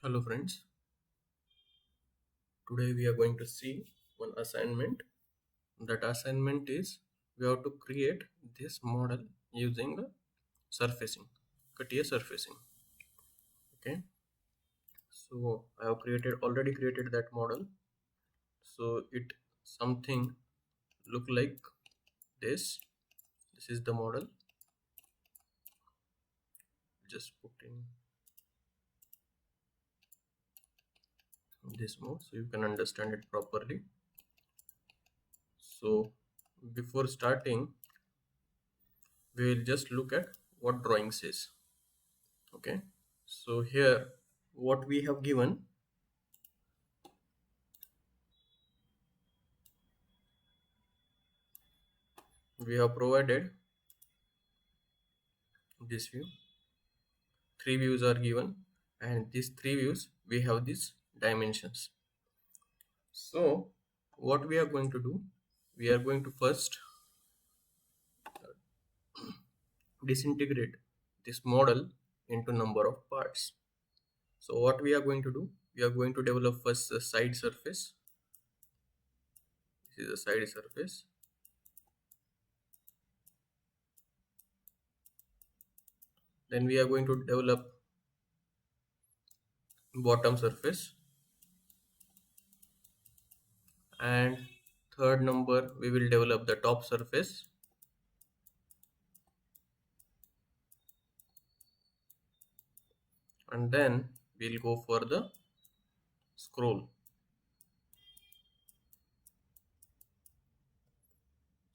Hello friends, today we are going to see one assignment. That assignment is we have to create this model using a surfacing, Catia surfacing. Okay, so I have already created that model. So it something look like this. This is the model. Just put in this mode so you can understand it properly. So before starting, we will just look at what drawing says. Okay, so here what we have given, we have provided this view. Three views are given, and these three views we have these dimensions. So what we are going to do, we are going to first disintegrate this model into number of parts. So what we are going to do, we are going to develop first the side surface. This is a side surface. Then we are going to develop bottom surface, and third number we will develop the top surface, and then we'll go for the scroll.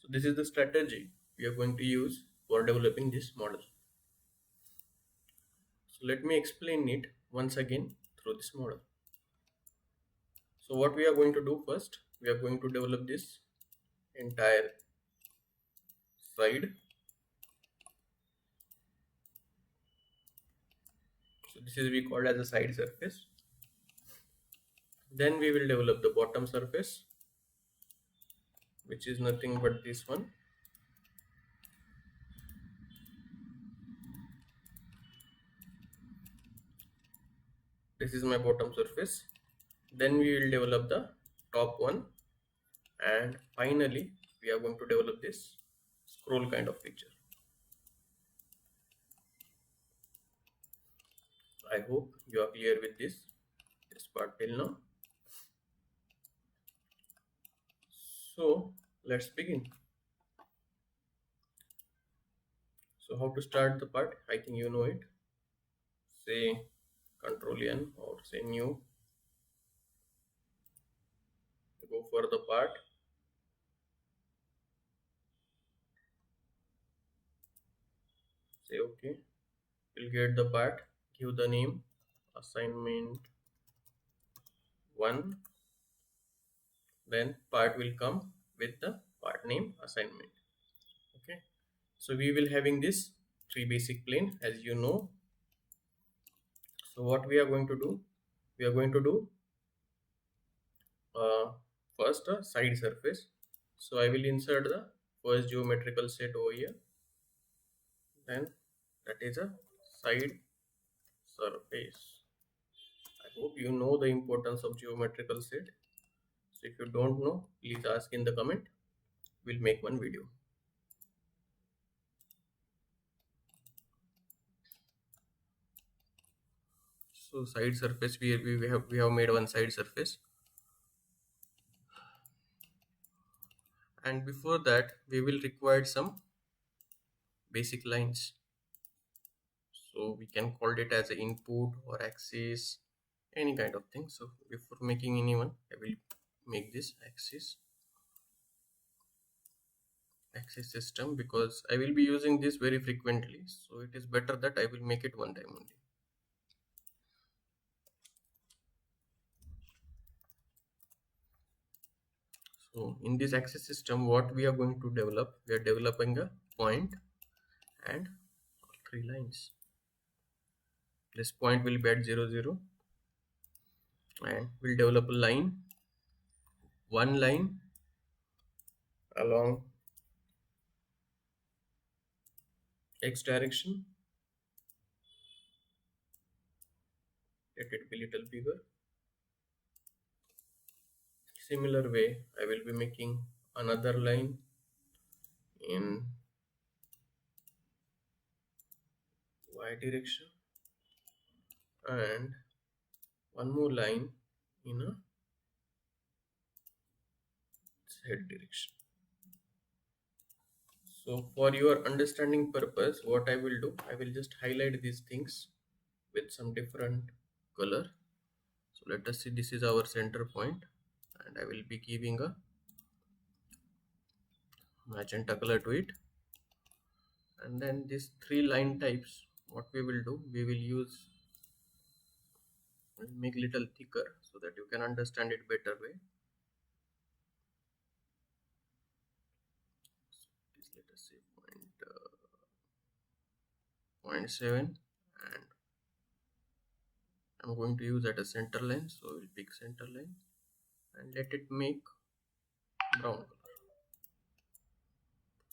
So this is the strategy we are going to use for developing this model. So let me explain it once again through this model. So what we are going to do first, we are going to develop this entire side. So this is we called as a side surface. Then we will develop the bottom surface, which is nothing but this one. This is my bottom surface. Then we will develop the top one, and finally we are going to develop this scroll kind of feature. I hope you are clear with this part till now. So let's begin. So how to start the part? I think you know it. Say Control N or say new. Go for the part. Say OK. You'll get the part. Give the name assignment 1. Then part will come with the part name assignment. Okay. So we will having this three basic plane as you know. So what we are going to do? We are going to do uh, first a side surface. So I will insert the first geometrical set over here. Then that is a side surface. I hope you know the importance of geometrical set. So if you don't know, please ask in the comment. We'll make one video. So side surface, we have made one side surface, and before that we will require some basic lines. So we can call it as an input or axis, any kind of thing. So before making anyone, I will make this axis system because I will be using this very frequently. So it is better that I will make it one time only. So in this axis system, what we are going to develop, we are developing a point and three lines. This point will be at 0 0, and we'll develop a line, one line along x direction, let it be little bigger. Similar way, I will be making another line in y direction and one more line in a z direction. So for your understanding purpose, what I will do, I will just highlight these things with some different color. So let us see, this is our center point and I will be giving a magenta color to it. And then these three line types, what we will do, we will use, we'll make little thicker so that you can understand it better way. Let us say point 0.7 and I'm going to use at a center line, so we'll pick center line and let it make brown color.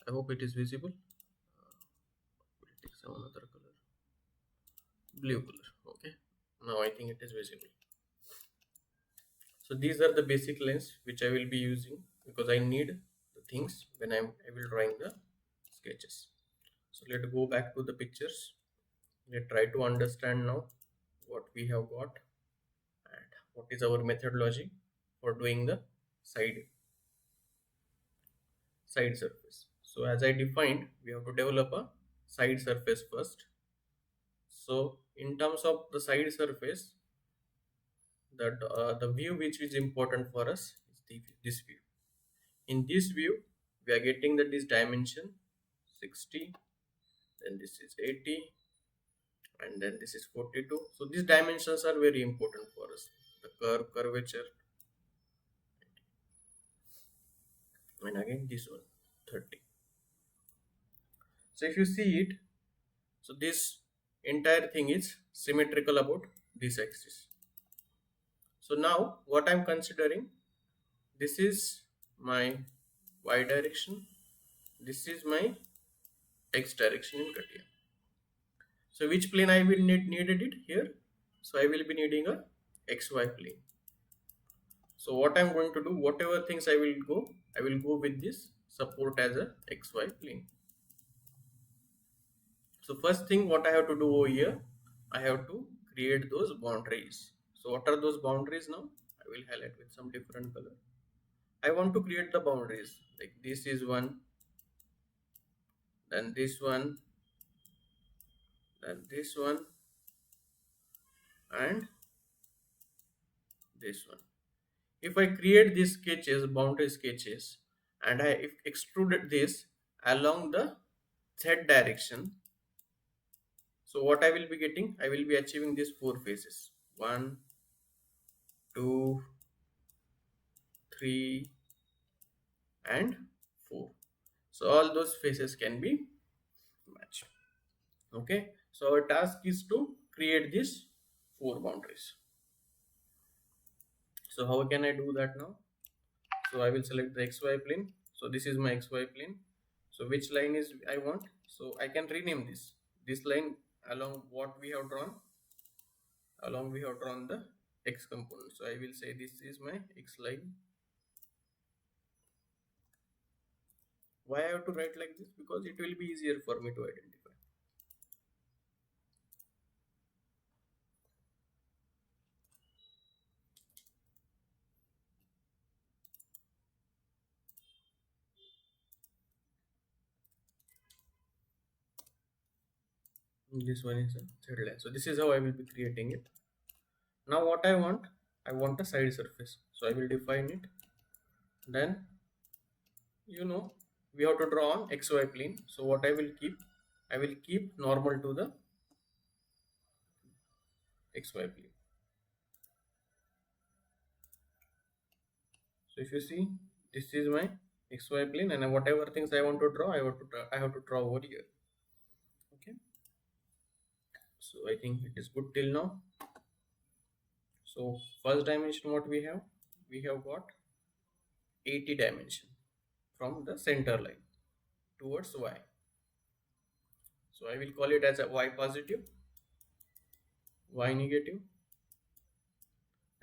I hope it is visible. We'll take some another color, blue color. Okay, now I think it is visible. So these are the basic lines which I will be using because I need the things when I will drawing the sketches. So let's go back to the pictures. Let's try to understand now what we have got and what is our methodology for doing the side surface. So as I defined, we have to develop a side surface first. So in terms of the side surface, that the view which is important for us is this view. In this view, we are getting that this dimension 60, then this is 80, and then this is 42. So these dimensions are very important for us. The curvature, and again this one 30. So if you see it, so this entire thing is symmetrical about this axis. So now what I'm considering, this is my y direction, this is my x direction in Catia. So which plane I will needed it here? So I will be needing a xy plane. So what I'm going to do, whatever things I will go with this support as a xy plane. So first thing what I have to do over here, I have to create those boundaries. So what are those boundaries now? I will highlight with some different color. I want to create the boundaries, like this is one, then this one, then this one, and this one. If I create these sketches, boundary sketches, and I extruded this along the z direction, so what I will be getting, I will be achieving these four faces: 1, 2, 3, and 4. So all those faces can be matched. Okay, so our task is to create these four boundaries. So how can I do that now? So I will select the xy plane. So this is my xy plane. So which line is I want? So I can rename this line along what we have drawn, the x component. So I will say this is my x line. Why I have to write like this? Because it will be easier for me to identify. This one is a third line. So this is how I will be creating it. Now what I want a side surface. So I will define it. Then we have to draw on xy plane. So what I will keep normal to the xy plane. So if you see, this is my xy plane, and whatever things I want to draw, I have to draw over here. Okay. So I think it is good till now. So first dimension what we have got 80 dimension from the center line towards y. So I will call it as a y positive, y negative,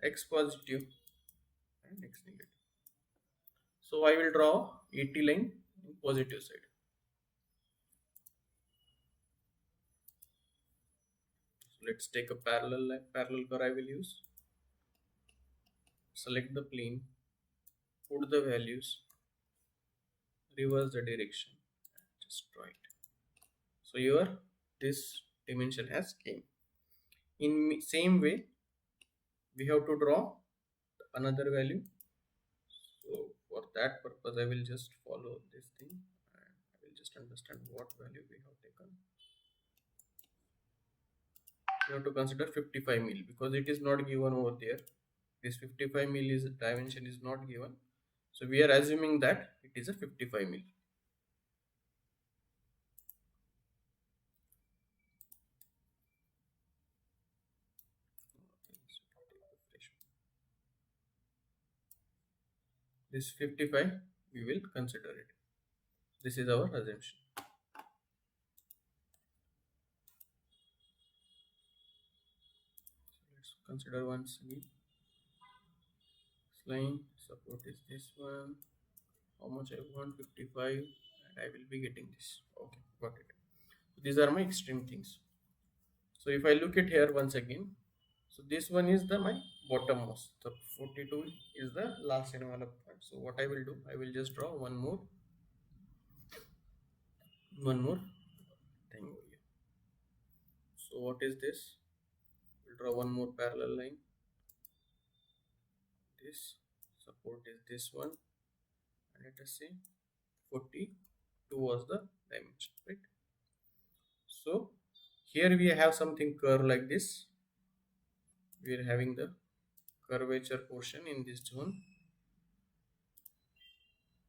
x positive and x negative. So I will draw 80 line in positive side. So let's take a parallel line, parallel curve I will use. Select the plane, put the values, reverse the direction, just draw it. So here this dimension has came. In same way, we have to draw another value. So for that purpose, I will just follow this thing and I will just understand what value we have taken. We have to consider 55 mil because it is not given over there. This 55 mil is dimension is not given. So we are assuming that it is a 55 mil. This 55 we will consider it. This is our assumption. So let's consider once again. Line support is this one. How much I want? 55 and I will be getting this. Okay, got it. These are my extreme things. So if I look at here once again, so this one is the my bottommost. So 42 is the last envelope part. So what I will do, I will just draw one more thing over here. So what is this? We'll draw one more parallel line. This support is this one, and let us say 42 was the dimension, right? So here we have something curve like this. We are having the curvature portion in this zone.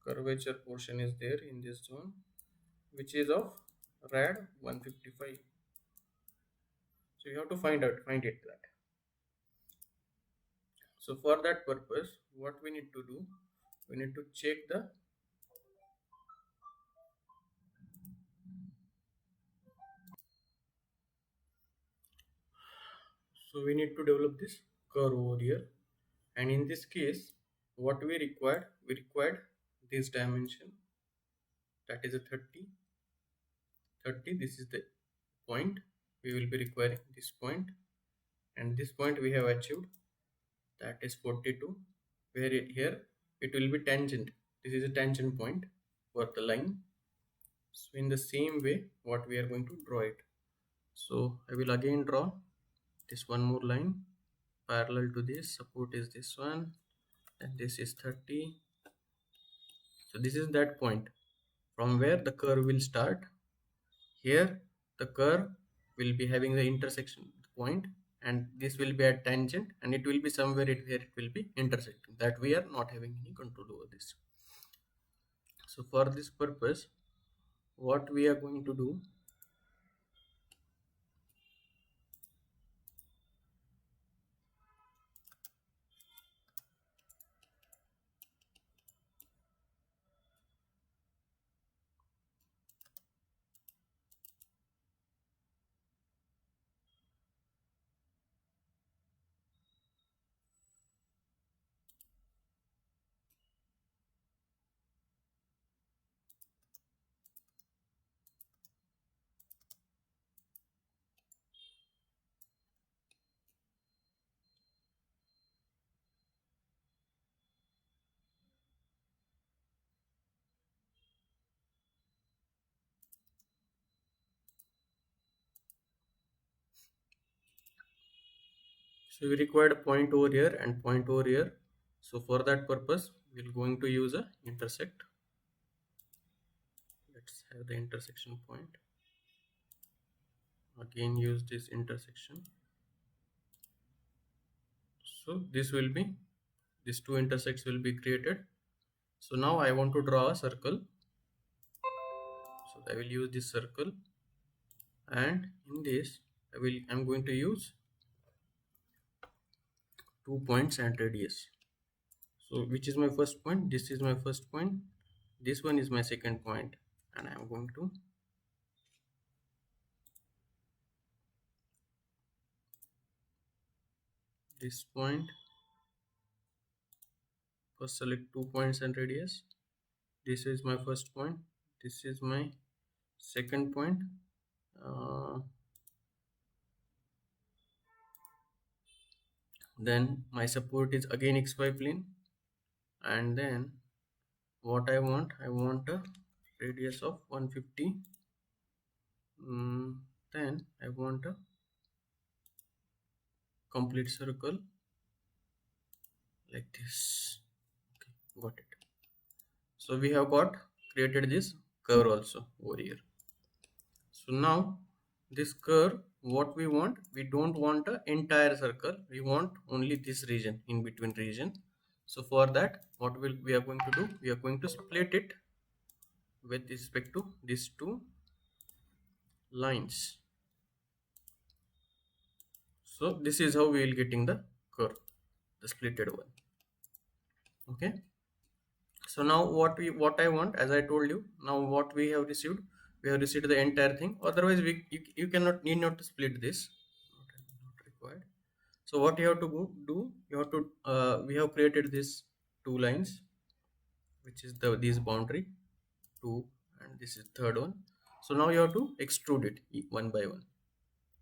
Curvature portion is there in this zone, which is of rad 155. So you have to find it that. So for that purpose, what we need to do, we need to check the so we need to develop this curve over here, and in this case what we required this dimension, that is a 30. This is the point we will be requiring, this point, and this point we have achieved, that is 42, where here it will be tangent. This is a tangent point for the line. So in the same way what we are going to draw it. So I will again draw this one more line parallel to this. Support is this one and this is 30. So this is that point from where the curve will start. Here the curve will be having the intersection point, and this will be at tangent, and it will be somewhere where it will be intersecting, that we are not having any control over this. So for this purpose, what we are going to do, so we required a point over here and point over here. So for that purpose, we're going to use a intersect. Let's have the intersection point. Again, use this intersection. So this will be, these two intersects will be created. So now I want to draw a circle. So I will use this circle, and in this I'm going to use 2 points and radius. So which is my first point? This is my first point. This one is my second point, and I'm going to this point First select 2 points and radius. This is my first point, this is my second point. Then my support is again xy plane, and then what I want a radius of 150. Then I want a complete circle like this. Okay, got it. So we have got created this curve also over here. So now this curve, what we want, we don't want an entire circle, we want only this region, in between region. So for that, what will we are going to do, we are going to split it with respect to these two lines. So this is how we will getting the curve, the splitted one. Okay. So now what I want, as I told you, now what we have received, we have received the entire thing. Otherwise you cannot need not to split this, not required. So what you have to do, you have to we have created these two lines, which is this boundary two, and this is third one. So now you have to extrude it one by one.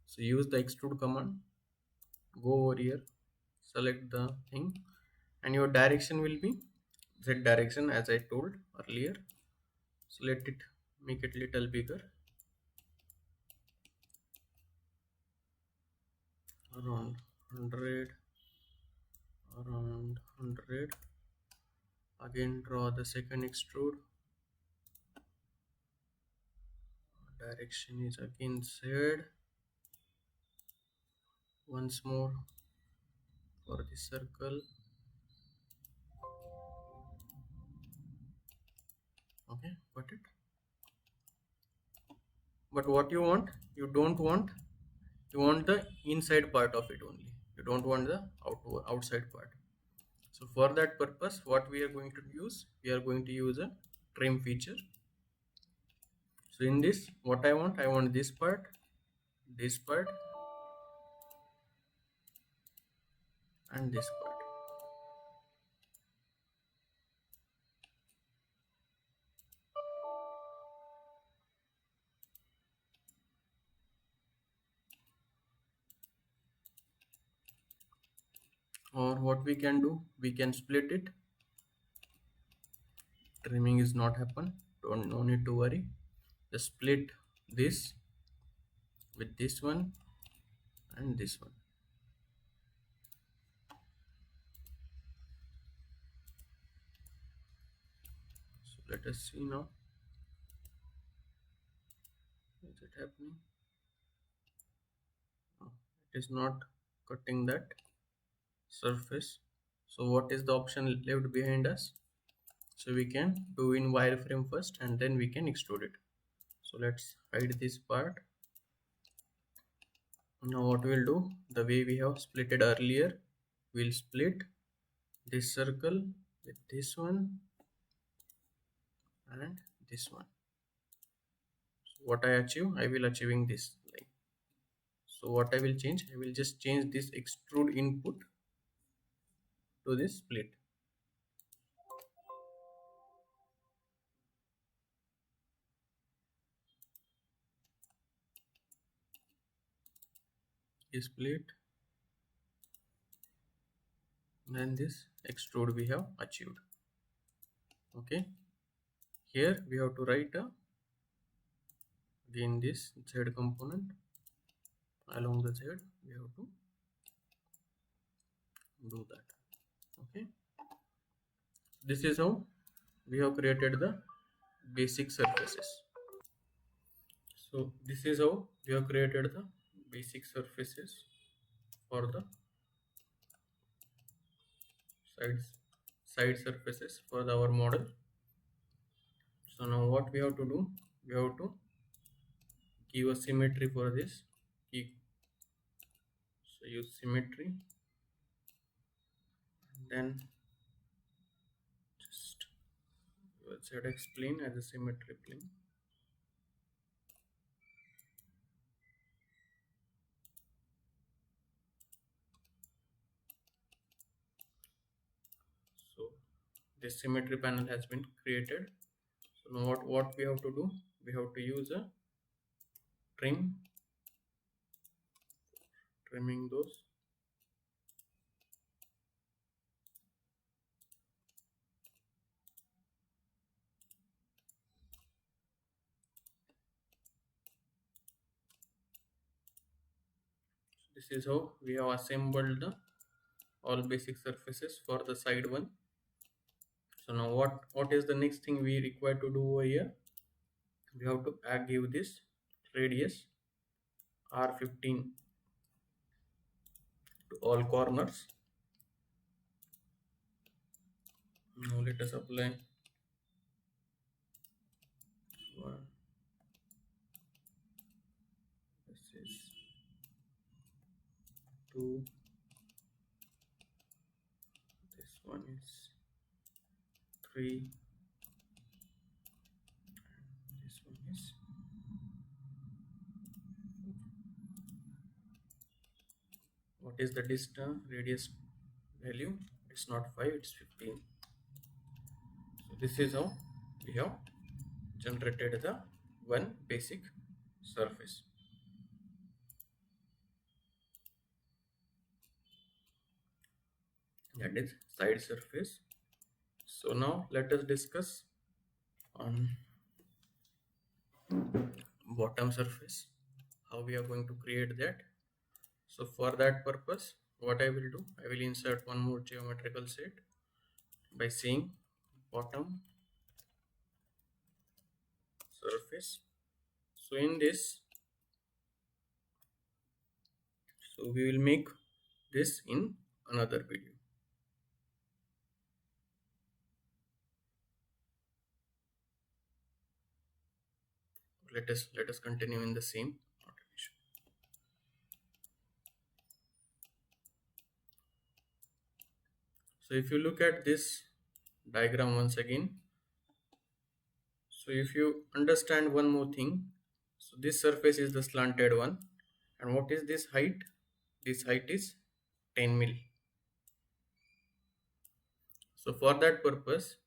So use the extrude command, go over here, select the thing, and your direction will be z direction, as I told earlier. So let it, make it little bigger, around 100, around 100. Again draw the second extrude, direction is again z. Once more for the circle. Okay, got it. But what you want, you don't want, you want the inside part of it only, you don't want the outside part. So for that purpose, what we are going to use, we are going to use a trim feature. So in this, what I want this part, this part, and this part. Or what we can do, we can split it. Trimming is not happen, don't, no need to worry. Just split this with this one and this one. So let us see now, is it happening? No, it is not cutting that surface. So what is the option left behind us? So we can do in wireframe first, and then we can extrude it. So let's hide this part. Now what we'll do, the way we have splitted earlier, we'll split this circle with this one and this one. So what I achieve, I will achieving this line. So what I will change, I will just change this extrude input to this split. Split, then this extrude we have achieved. Okay, here we have to write again this z component along the z, we have to do that. Okay, this is how we have created the basic surfaces. So this is how we have created the basic surfaces for the sides, side surfaces for our model. So now what we have to do, we have to give a symmetry for this. So use symmetry, and then just ZX plane as a symmetry plane. So this symmetry panel has been created. So now what we have to do, we have to use a trimming those. This is how we have assembled the all basic surfaces for the side one. So now what is the next thing we require to do over here? We have to give this radius R15 to all corners. Now let us apply one. This is 2. This one is 3. This one is 4. What is the distance radius value? It's not 5, it's 15. So this is how we have generated the one basic surface. That is side surface. So now let us discuss on bottom surface, how we are going to create that. So for that purpose, what I will do, I will insert one more geometrical set by saying bottom surface. So in this, so we will make this in another video. Let us continue in the same automation. So if you look at this diagram once again, so if you understand one more thing, so this surface is the slanted one, and what is this height? This height is 10 mil. So for that purpose,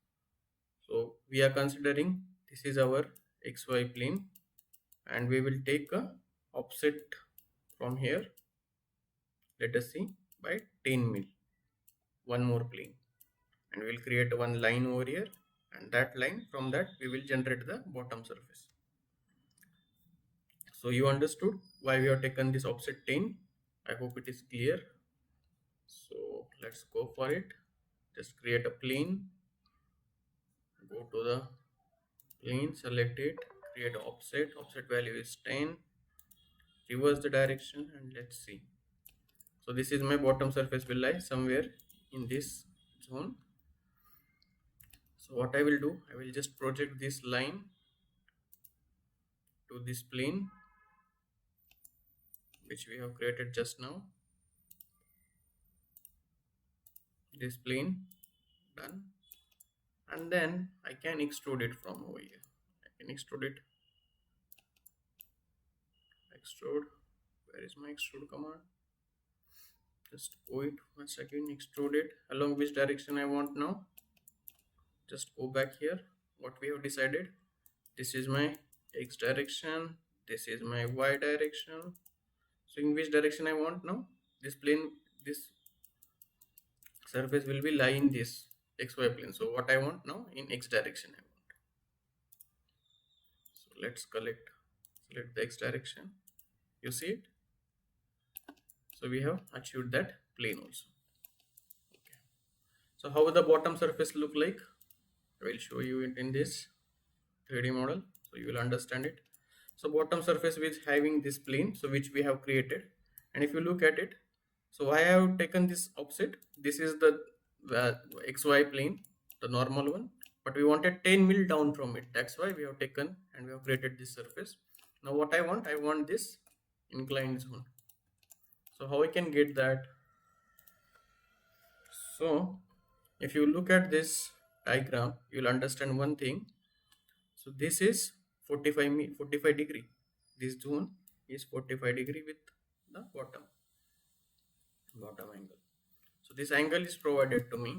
so we are considering this is our xy plane, and we will take a offset from here, let us see, by 10 mil, one more plane, and we will create one line over here, and that line, from that we will generate the bottom surface. So you understood why we have taken this offset 10. I hope it is clear. So let's go for it. Just create a plane, go to the plane, select it, create offset value is 10, reverse the direction, and let's see. So this is my bottom surface will lie somewhere in this zone. So what I will do, I will just project this line to this plane which we have created just now. This plane, done. And then I can extrude it from over here. I can extrude it. Extrude. Where is my extrude command? Just go it once again, extrude it along which direction I want now. Just go back here. What we have decided, this is my x direction, this is my y direction. So in which direction I want now? This plane, this surface will be lying this xy plane. So what I want now, in x direction I want. So let's select the x direction. You see it? So we have achieved that plane also. Okay. So how will the bottom surface look like? I will show you it in this 3D model, so you will understand it. So bottom surface is having this plane, so which we have created, and if you look at it, so why I have taken this offset? This is the xy plane, the normal one, but we wanted 10 mil down from it. That's why we have taken and we have created this surface. Now what I want this inclined zone. So how I can get that? So if you look at this diagram, you will understand one thing. So this is 45 degree. This zone is 45 degree with the bottom angle. So this angle is provided to me.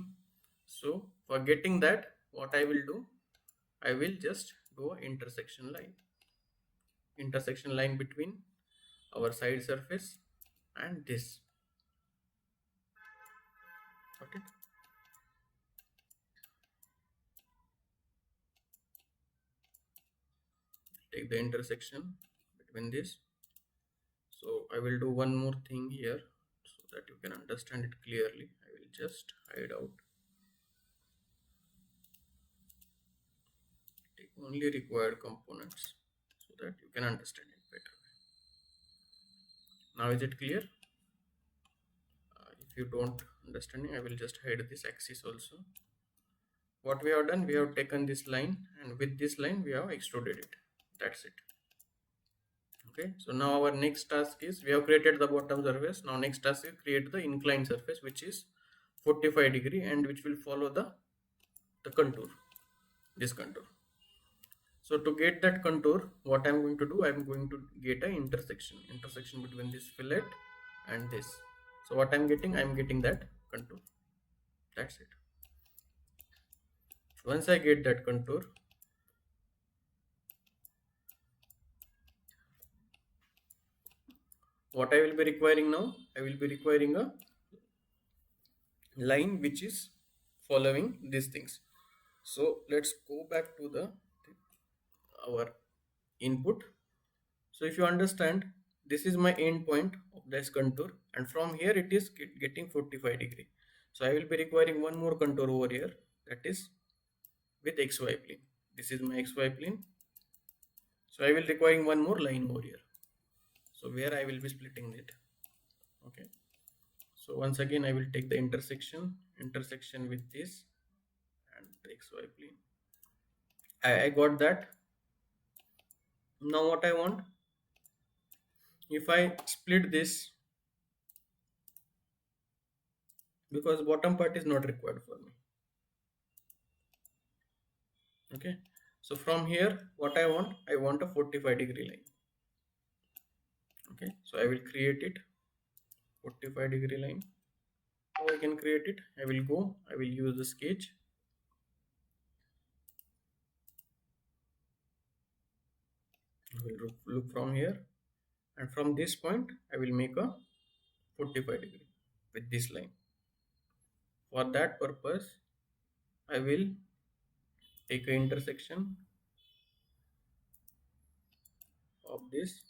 So for getting that, what I will do, I will just do a intersection line between our side surface and this. Got it? Take the intersection between this. So I will do one more thing here so that you can understand it clearly. I will just hide out, take only required components so that you can understand it better. Now is it clear? If you don't understanding, I will just hide this axis also. What we have done, we have taken this line and with this line we have extruded it. That's it. Okay, so now our next task is, we have created the bottom surface. Now next task is create the inclined surface, which is 45 degree and which will follow the contour, this contour. So to get that contour, what I'm going to do, I'm going to get an intersection between this fillet and this. So what I'm getting that contour. That's it. Once I get that contour, what I will be requiring now, I will be requiring a line which is following these things. So let's go back to the our input. So if you understand, this is my end point of this contour and from here it is getting 45 degree. So I will be requiring one more contour over here, that is with XY plane. This is my XY plane. So I will requiring one more line over here. So where I will be splitting it. Okay. So once again I will take the intersection with this and the XY plane. I got that. Now what I want, if I split this, because bottom part is not required for me. Okay, so from here what I want a 45 degree line. Okay, so I will create it 45 degree line. How I can create it, I will use the sketch. I will look from here and from this point I will make a 45 degree with this line. For that purpose I will take an intersection of this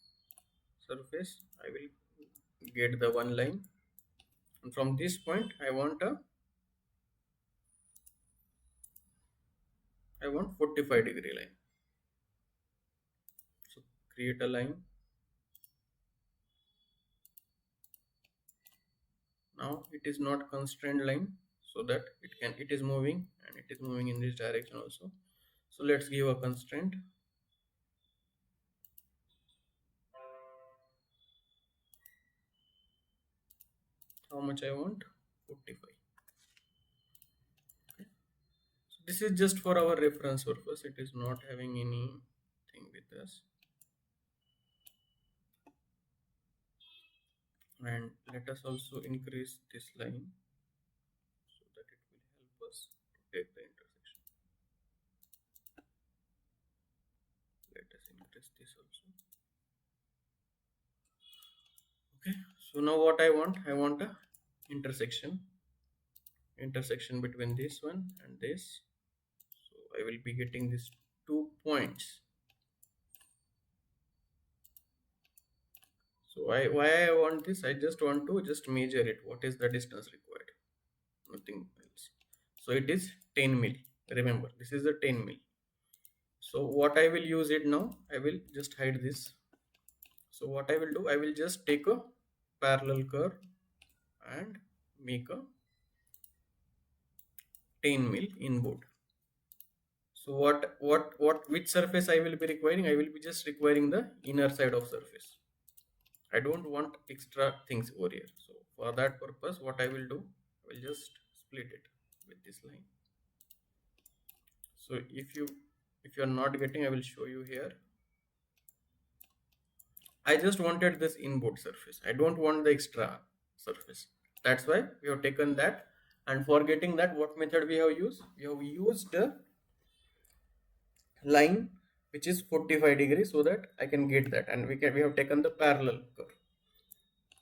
surface. I will get the one line and from this point I want 45 degree line. So create a line. Now it is not constrained line, so that it is moving and it is moving in this direction also. So let's give a constraint. How much I want? 45. Okay. So this is just for our reference purpose. It is not having anything with us. And let us also increase this line so that it will help us to take the intersection. Let us increase this also. Okay, so now what I want a intersection between this one and this. So I will be getting these 2 points. So why I want this, I just want to just measure it. What is the distance required? Nothing else. So it is 10 mil. Remember, this is the 10 mil. So what I will use it now, I will just hide this. So what I will do, I will just take a parallel curve and make a 10 mil inboard. So which surface I will be requiring? I will be just requiring the inner side of surface. I don't want extra things over here. So for that purpose, what I will do, I will just split it with this line. So if you are not getting, I will show you here. I just wanted this inboard surface. I don't want the extra surface. That's why we have taken that And for getting that, what method we have used? We have used a line which is 45 degrees, so that I can get that, and we have taken the parallel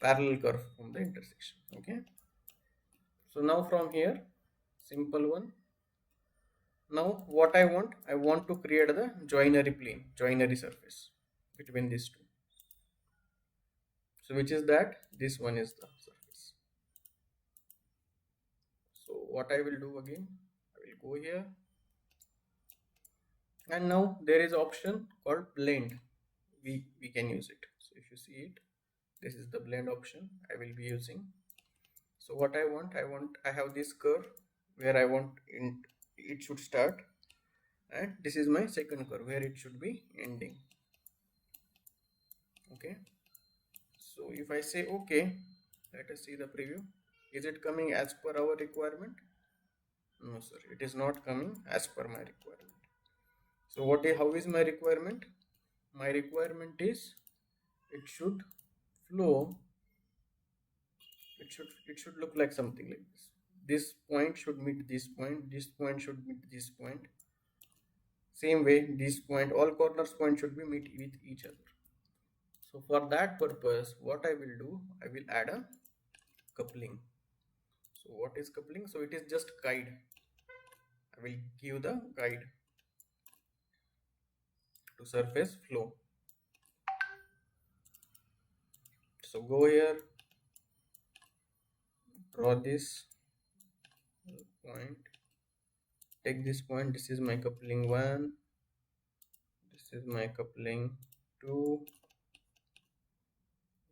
curve from the intersection. Okay, so now from here, simple one. Now what I want to create the joinery surface between these two. So which is that? This one is the surface. So what I will do again, I will go here, and now there is option called blend. We can use it. So if you see it, this is the blend option I will be using. So what I have this curve where I want it should start, and this is my second curve where it should be ending. Okay, so if I say okay, let us see the preview. Is it coming as per our requirement? No sir, it is not coming as per my requirement. So how is my requirement? My requirement is it should flow, it should look like something like this. This point should meet this point, this point should meet this point, same way this point, all corners point should be meet with each other. So for that purpose, what I will do, I will add a coupling. So what is coupling? So it is just guide. I will give the guide to surface flow. So go here, draw this point, take this point, this is my coupling 1, this is my coupling 2,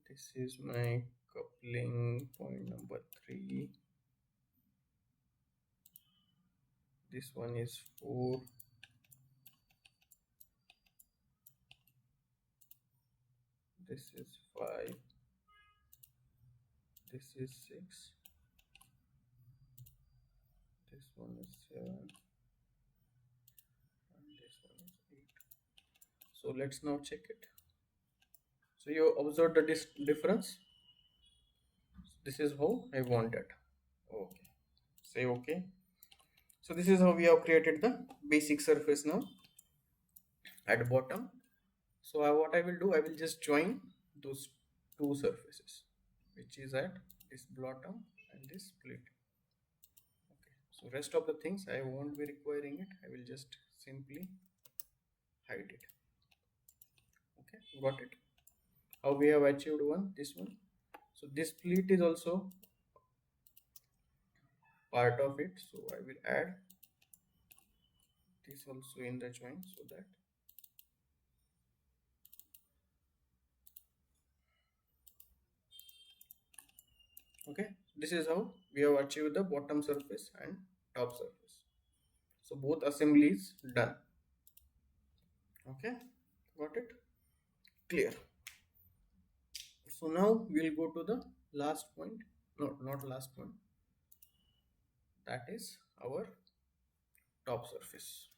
this is my coupling point number 3, this one is 4, this is 5, this is 6, this one is 7, and this one is 8. So let's now check it. So you observe the difference. This is how I want it. Okay, say okay. So this is how we have created the basic surface now at bottom. So what I will do, I will just join those two surfaces, which is at this bottom and this split. Okay, so rest of the things I won't be requiring it. I will just simply hide it. Okay, got it. How we have achieved this one. So this split is also part of it. So I will add this also in the join, so that okay, this is how we have achieved the bottom surface and top surface. So both assemblies done. Okay, got it, clear. So now we'll go to the last point, no, not last point, that is our top surface.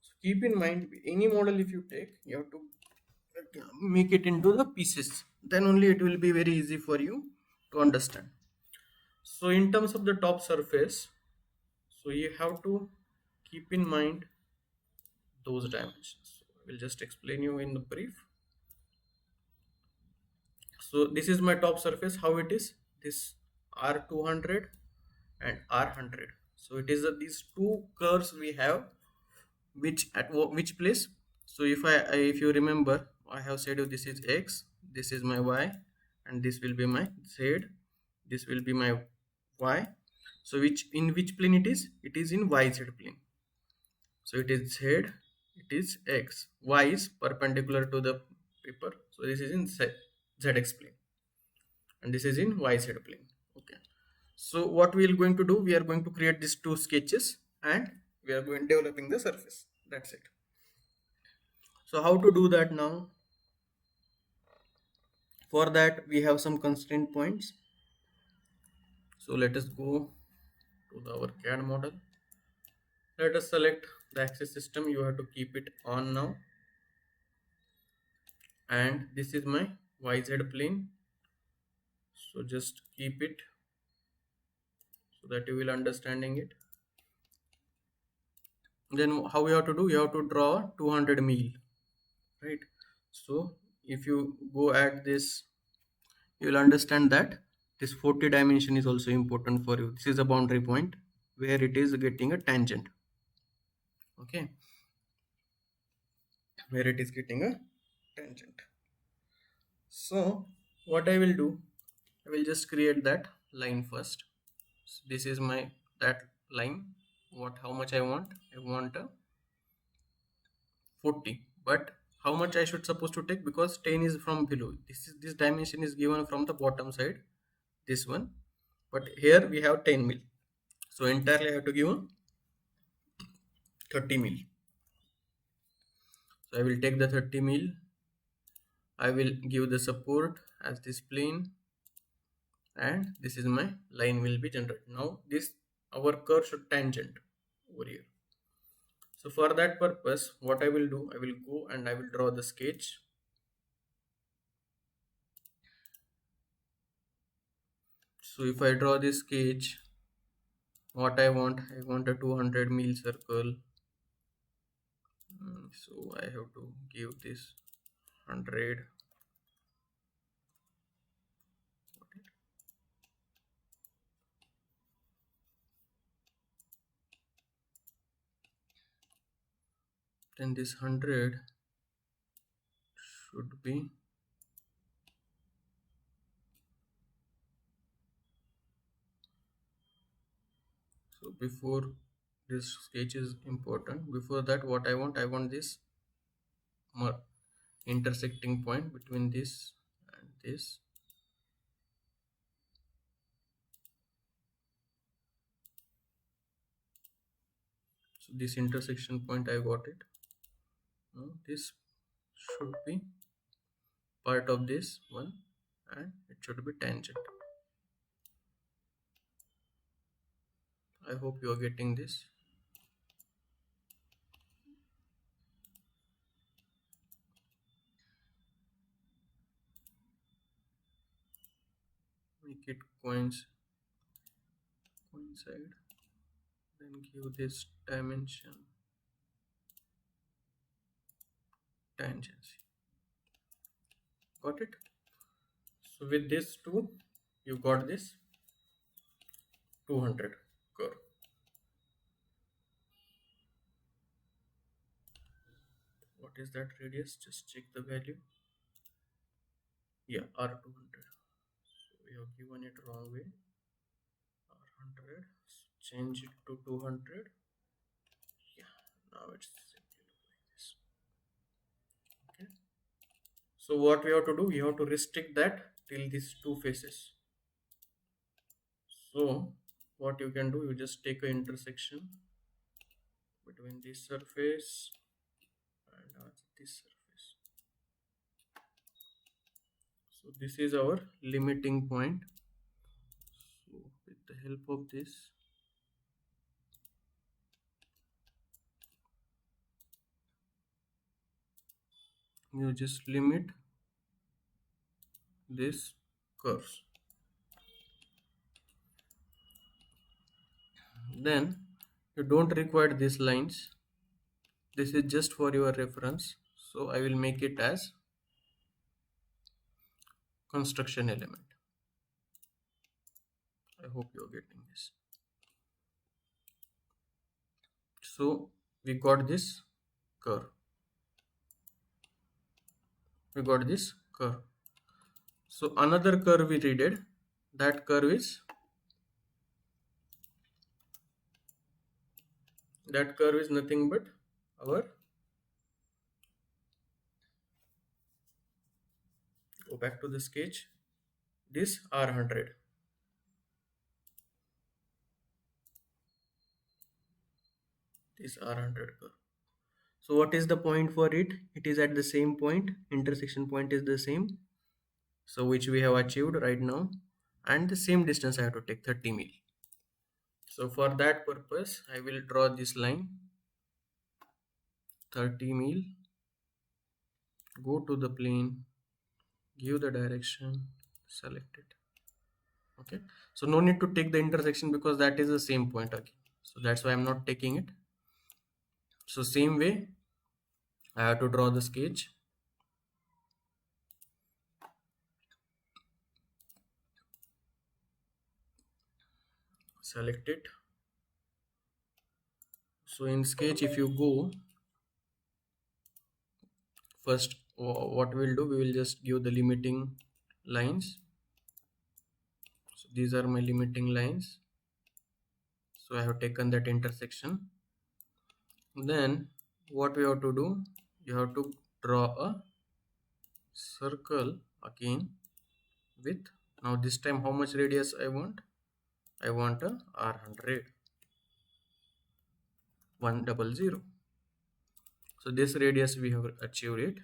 So keep in mind, any model if you take, you have to make it into the pieces, then only it will be very easy for you to understand. So in terms of the top surface, so you have to keep in mind those dimensions. So I will just explain you in the brief. So this is my top surface, how it is, this R200 and R100. So it is these two curves we have, which at which place. So if you remember, I have said you this is X, this is my Y, and this will be my Z, this will be my Y. So in which plane it is? It is in YZ plane. So it is Z, it is X, Y is perpendicular to the paper, so this is in ZX plane, and this is in YZ plane. Okay, so what we are going to do, we are going to create these two sketches, and we are going developing the surface. That's it. So how to do that now? For that we have some constraint points. So let us go to our CAD model. Let us select the axis system. You have to keep it on now, and this is my YZ plane, so just keep it so that you will understanding it. Then how we have to do, you have to draw 200 mil, right? So if you go at this, you will understand that this 40 dimension is also important for you. This is a boundary point where it is getting a tangent. Okay, where it is getting a tangent. So what I will do, I will just create that line first. So this is my that line. What, how much I want, I want a 40, but how much I should supposed to take, because 10 is from below. This dimension is given from the bottom side, this one, but here we have 10 mil, so entirely I have to give 30 mil. So I will take the 30 mil, I will give the support as this plane, and this is my line will be generated. Now this our curve should tangent over here. So for that purpose, what I will do, I will go and I will draw the sketch. So if I draw this sketch, what I want a 200 mil circle. So I have to give this 100. Then this 100 should be, so before this sketch is important, before that what I want this intersecting point between this and this. So this intersection point I got it. Now this should be part of this one, and it should be tangent. I hope you are getting this. Make it coincide, then give this dimension tangency. Got it? So with this two, you got this 200 curve. What is that radius? Just check the value. Yeah, R200. So we have given it wrong way. R100. Change it to 200. Yeah, now it's simply look like this. Okay. So what we have to do? We have to restrict that till these two faces. So what you can do? You just take an intersection between this surface and this surface. So this is our limiting point. So with the help of this, you just limit this curves. Then you don't require these lines. This is just for your reference. So I will make it as construction element. I hope you are getting this. So we got this curve. We got this curve. So another curve we needed. That curve is nothing but our, go back to the sketch, this R100. This R100 curve. So what is the point for it? It is at the same point, intersection point is the same, so which we have achieved right now, and the same distance I have to take 30 mil. So for that purpose I will draw this line 30 mil, go to the plane, give the direction, select it. Okay, so no need to take the intersection because that is the same point again, so that's why I'm not taking it. So same way I have to draw the sketch. Select it. So in sketch, if you go first, what we'll do, we will just give the limiting lines. So these are my limiting lines. So I have taken that intersection. Then what we have to do, you have to draw a circle again with, now this time how much radius I want? I want a R100 100. So this radius we have achieved it.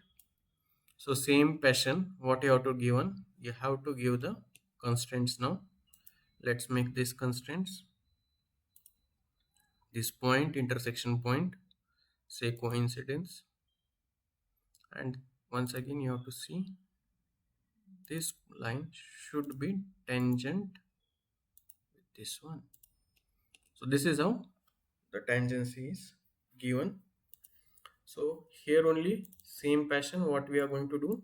So same passion, what you have to given, you have to give the constraints now. Let's make these constraints. This point, intersection point, say coincidence, and once again you have to see this line should be tangent with this one. So this is how the tangency is given. So here only same passion what we are going to do.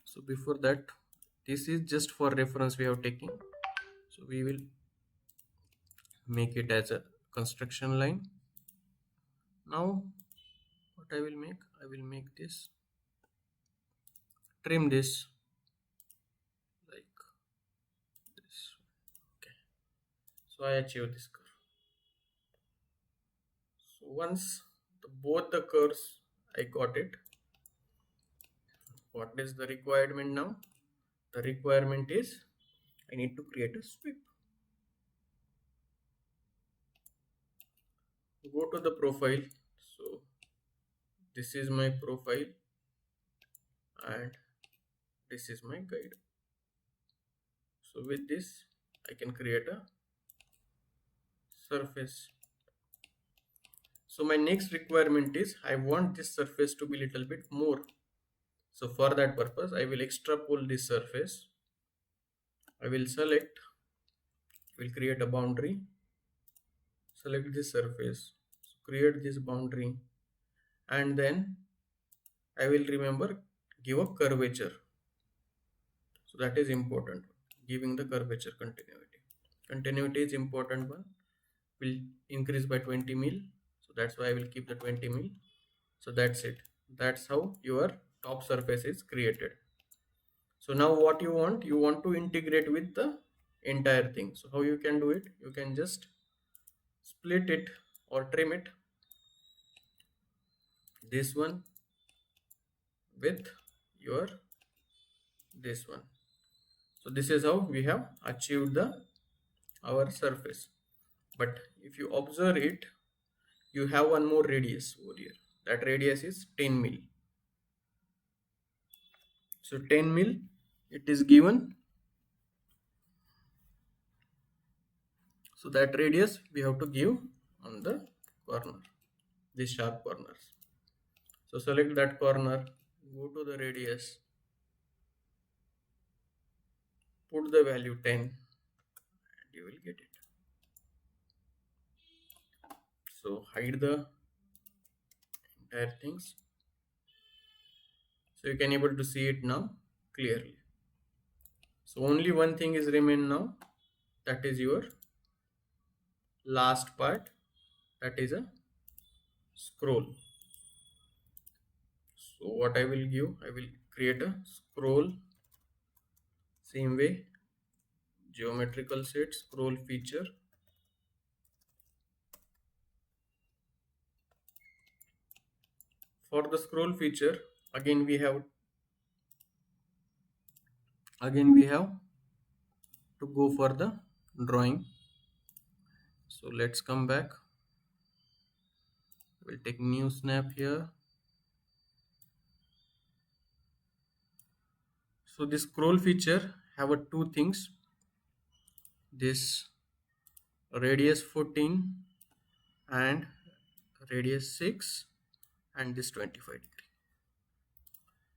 So before that, this is just for reference we have taken. So we will make it as a construction line. Now what I will make this, trim this like this. Okay, so I achieve this curve. So once both the curves I got it, what is the requirement now? The requirement is I need to create a sweep. Go to the profile. So this is my profile and this is my guide. So with this I can create a surface. So my next requirement is I want this surface to be little bit more. So for that purpose I will extrapolate this surface. I will select, will create a boundary, select this surface, create this boundary, and then I will remember give a curvature. So that is important, giving the curvature continuity. Continuity is important one, will increase by 20 mil. So that's why I will keep the 20 mil. So that's it. That's how your top surface is created. So now what you want to integrate with the entire thing. So how you can do it? You can just split it or trim it, this one with your this one. So this is how we have achieved the our surface. But if you observe it, you have one more radius over here. That radius is 10 mil. So 10 mil it is given. So that radius we have to give on the corner, these sharp corners. So select that corner, go to the radius, put the value 10 and you will get it. So hide the entire things. So you can able to see it now clearly. So only one thing is remain now, that is your last part, that is a scroll. So what I will give, I will create a scroll, same way, geometrical set, scroll feature. For the scroll feature, again we have to go for the drawing. So let's come back, we'll take new snap here. So this scroll feature have a two things, this radius 14 and radius 6 and this 25 degree.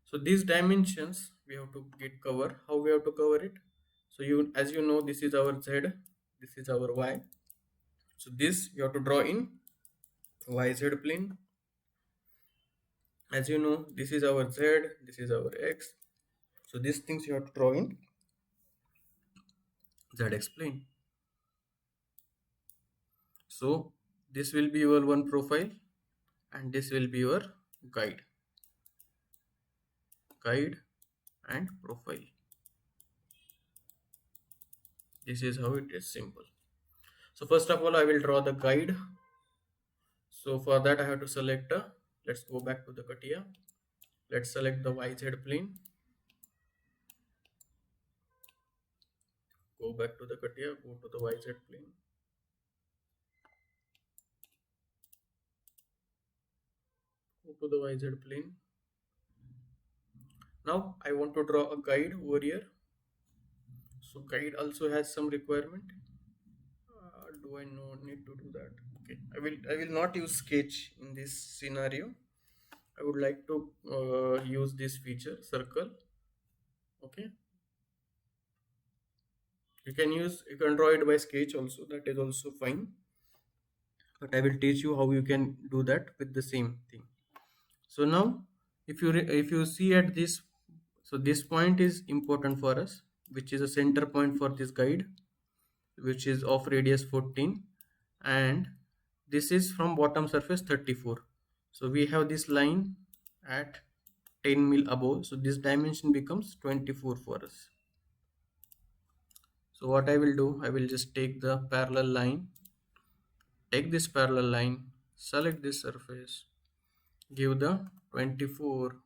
So these dimensions we have to get cover. How we have to cover it? So you, as you know, this is our z, this is our y. So this you have to draw in yz plane. As you know, this is our z, this is our x. So these things you have to draw in zx plane. So this will be your one profile, and this will be your guide and profile. This is how it is simple. So first of all, I will draw the guide. So for that I have to select let's go back to the Catia. Let's select the YZ plane. Go back to the Catia, go to the YZ plane. Go to the YZ plane. Now I want to draw a guide over here. So guide also has some requirement. Do I need to do that? Okay, I will not use sketch in this scenario. I would like to use this feature circle. Okay, you can draw it by sketch also, that is also fine, but I will teach you how you can do that with the same thing. So now if you see at this, so this point is important for us, which is a center point for this guide, which is of radius 14, and this is from bottom surface 34. So we have this line at 10 mil above, so this dimension becomes 24 for us. So what I will do, I will just take the parallel line, take this parallel line, select this surface, give the 24,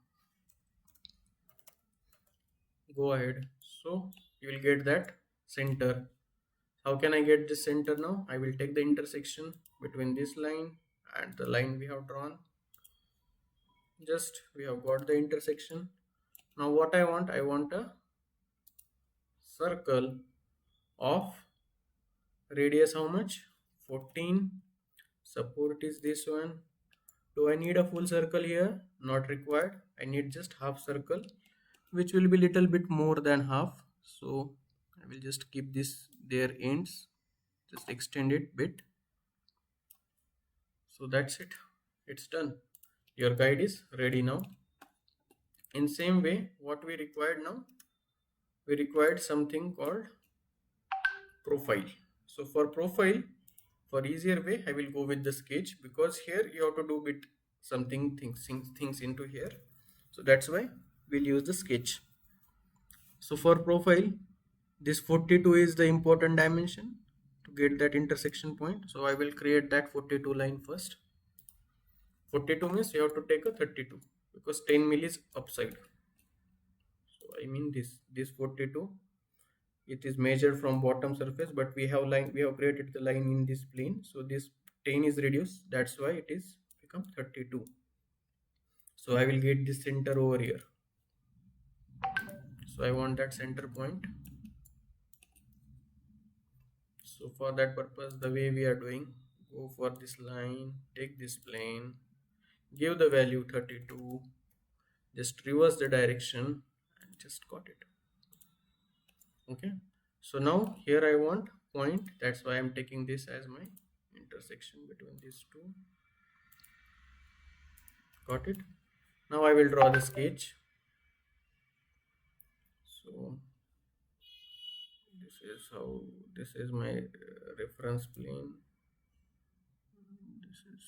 go ahead. So you will get that center. How can I get this center now? I will take the intersection between this line and the line we have drawn. Just we have got the intersection. Now what I want a circle of radius how much? 14. Support is this one. Do I need a full circle here? Not required. I need just half circle, which will be little bit more than half. So I will just keep this their ends, just extend it bit. So that's it, it's done. Your guide is ready now. In same way, what we required now, we required something called profile. So for profile, for easier way, I will go with the sketch, because here you have to do bit something things into here. So that's why we'll use the sketch. So for profile, this 42 is the important dimension to get that intersection point. So I will create that 42 line first. 42 means you have to take a 32, because 10 mil is upside. So I mean this 42, it is measured from bottom surface, but we have created the line in this plane, so this 10 is reduced, that's why it is become 32. So I will get this center over here. So I want that center point. So for that purpose, the way we are doing, go for this line, take this plane, give the value 32, just reverse the direction and just got it. Okay, so now here I want point, that's why I'm taking this as my intersection between these two. Got it. Now I will draw the sketch. So this is my reference plane. This is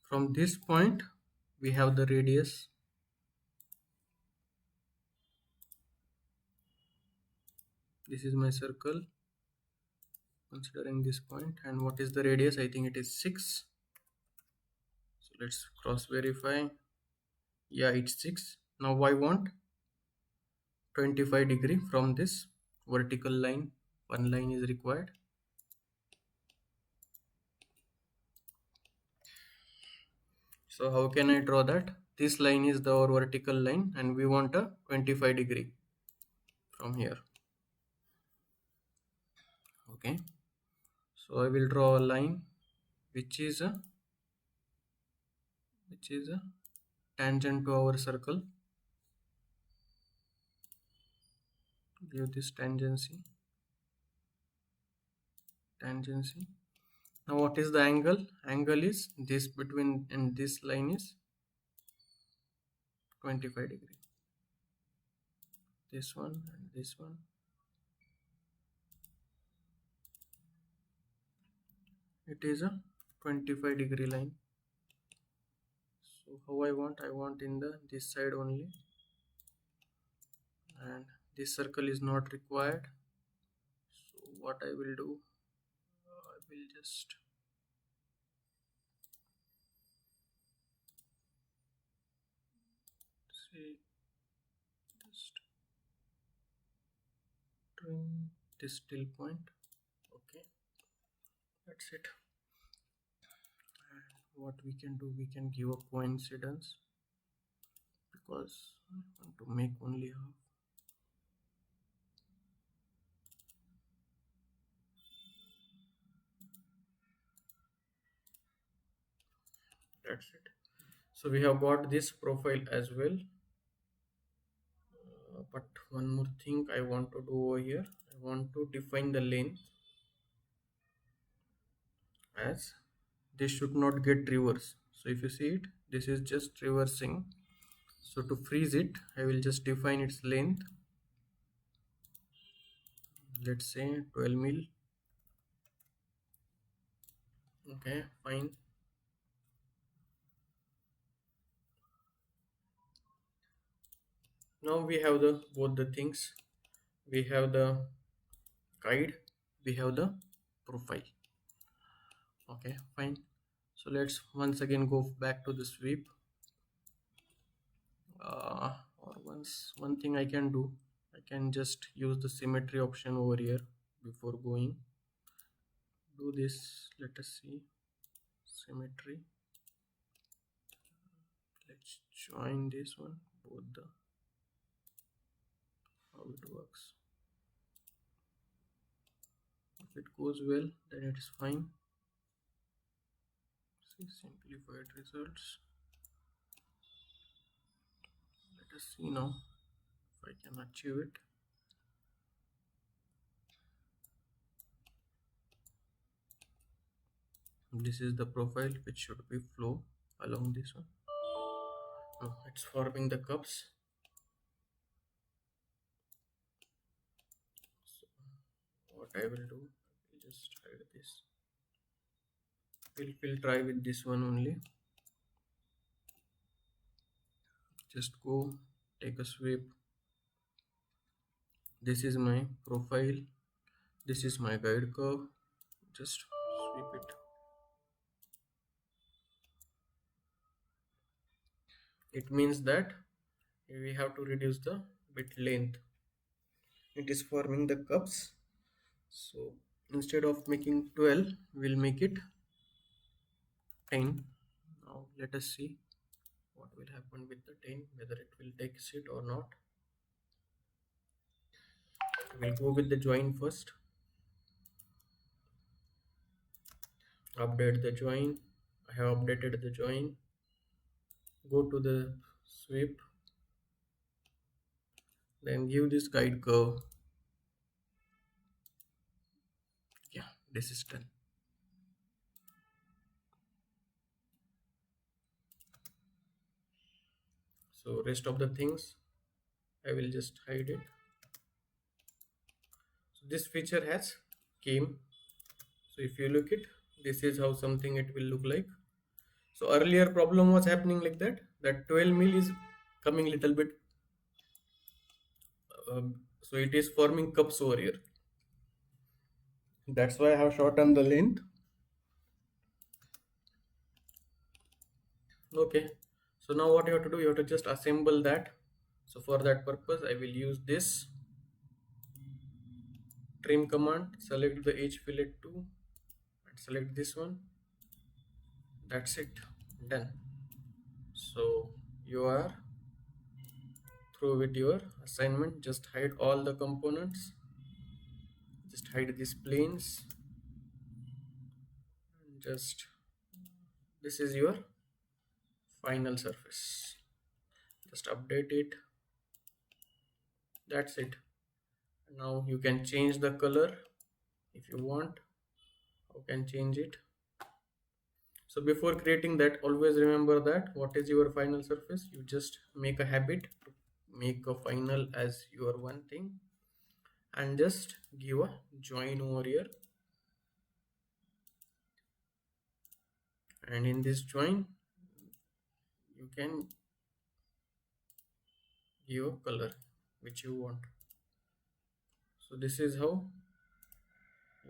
from this point we have the radius. This is my circle considering this point, and what is the radius? I think it is 6. So let's cross verify. Yeah, it's 6. Now I want 25 degree from this vertical line. One line is required. So how can I draw that? This line is the vertical line, and we want a 25 degree from here. Okay, so I will draw a line which is a tangent to our circle. Give this tangency. Now what is the angle? Angle is this between and this line is 25 degree. This one and this one. It is a 25-degree line. So how I want in the this side only, and this circle is not required. So what I will do, I will just say just trim this till point. Okay, that's it. And what we can do, we can give a coincidence, because I want to make only half. That's it. So we have got this profile as well. But one more thing I want to do over here, I want to define the length as this should not get reverse. So if you see it, this is just reversing. So to freeze it, I will just define its length. Let's say 12 mil. Okay, fine. Now we have the both the things. We have the guide, we have the profile. Okay, fine. So let's once again go back to the sweep. Or one thing I can do, I can just use the symmetry option over here before going. Do this. Let us see symmetry. Let's join this one, both the how it works. If it goes well, then it is fine. See simplified results. Let us see now if I can achieve it. This is the profile which should be flow along this one. Oh, it's forming the cups. So what I will do, I will just hide this. We'll try with this one only. Just go take a sweep. This is my profile, this is my guide curve. Just sweep it. It means that we have to reduce the bit length. It is forming the cups. So instead of making 12, we'll make it 10. Now let us see what will happen with the 10, whether it will take it or not. We'll go with the join first. Update the join. I have updated the join. Go to the sweep, then give this guide curve. Yeah, this is done. So rest of the things I will just hide it. So this feature has came. So if you look it, this is how something it will look like. So earlier problem was happening like that 12 mil is coming little bit, so it is forming cups over here. That's why I have shortened the length. Okay, so now what you have to do, you have to just assemble that. So for that purpose I will use this trim command, select the edge fillet 2 and select this one. That's it, done. So you are through with your assignment. Just hide all the components, just hide these planes. Just this is your final surface. Just update it. That's it. Now you can change the color if you want. You can change it. So before creating that, always remember that what is your final surface. You just make a habit to make a final as your one thing, and just give a join over here, and in this join you can give a color which you want. So this is how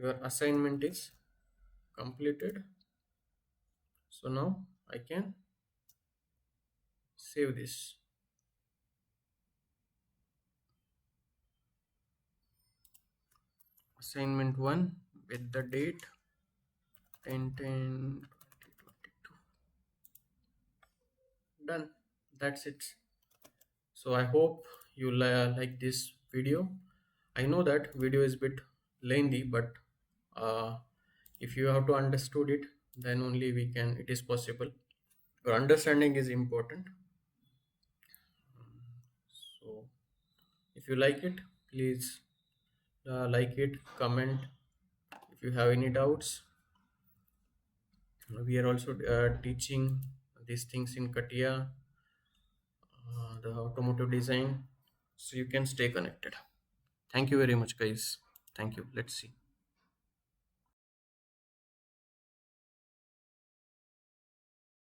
your assignment is completed. So now I can save this. Assignment 1 with the date 10/10/2022. Done. That's it. So I hope you like this video. I know that video is a bit lengthy, but uh, if you have to understood it, then only we can, it is possible. Your understanding is important. So if you like it, please like it, comment. If you have any doubts, we are also teaching these things in Catia, the automotive design, so you can stay connected. Thank you very much, guys. Thank you. Let's see.